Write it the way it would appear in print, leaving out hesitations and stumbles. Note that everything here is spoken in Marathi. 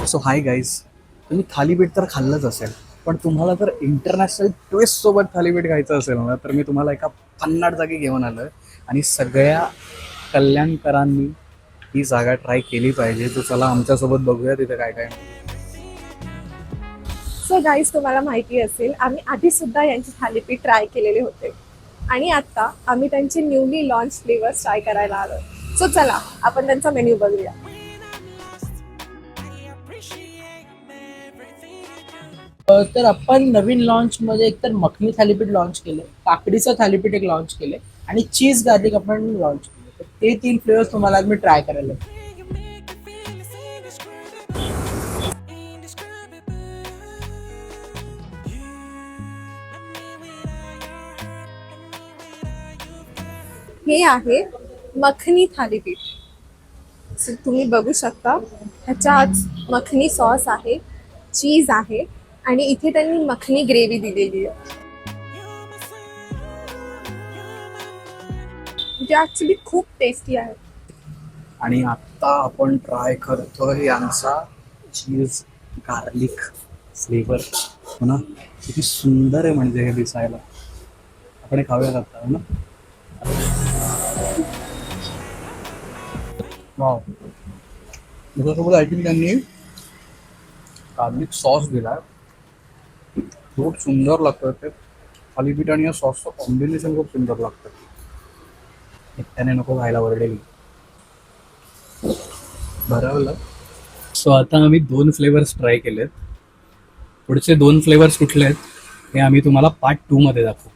सो हाय गाईज, तुम्ही थालीपीठ तर खाल्लंच असेल, पण तुम्हाला जर इंटरनॅशनल ट्विस्ट सोबत थालीपीठ खायचं असेल ना, तर मी तुम्हाला एका भन्नाट जागी घेऊन आलो आहे आणि सगळ्या कल्याणकरांनी ही जागा ट्राय केली पाहिजे. तर चला आमच्यासोबत बघूया तिथे काय काय. सो गाईज, तुम्हाला माहिती असेल आम्ही आधी सुद्धा यांची थालीपीठ ट्राय केलेले होते आणि आता आम्ही त्यांचे न्यूली लॉन्च फ्लेवर्स ट्राय करायला आलो. सो चला आपण त्यांचा मेन्यू बघूया. तर आपण नवीन लॉन्च मध्ये एकतर मखनी थालीपीठ लॉन्च केले, काकडीचं थालीपीठ एक लॉन्च केले आणि चीज गार्लिक आपण लॉन्च केले. तर ते 3 फ्लेवर्स तुम्हाला आज मी ट्राय करायला लावतो. हे आहे मखनी थालीपीठ. सो तुम्ही बघू शकता ह्याच्यात मखनी सॉस आहे, चीज आहे आणि इथे त्यांनी मखनी ग्रेव्ही दिलेली आहे. जे ॲक्च्युली खूप टेस्टी आहे. आणि आत्ता आपण ट्राय करतो यांचा चीज गार्लिक फ्लेवर. हो ना, किती सुंदर आहे म्हणजे हे दिसायला. आपण हे खाऊया आता, हो ना. वाव, त्याच्यासोबत आय थिंक त्यांनी गार्लिक सॉस दिलाय. खूप सुंदर लागतं ते थालीपीठ आणि या सॉसचं कॉम्बिनेशन खूप सुंदर लागतं. एकट्याने नको खायला वरडेल बरं. सो आता आम्ही 2 फ्लेवर्स ट्राय केलेत. पुढचे 2 फ्लेवर्स कुठले आहेत हे आम्ही तुम्हाला पार्ट 2 मध्ये दाखवू.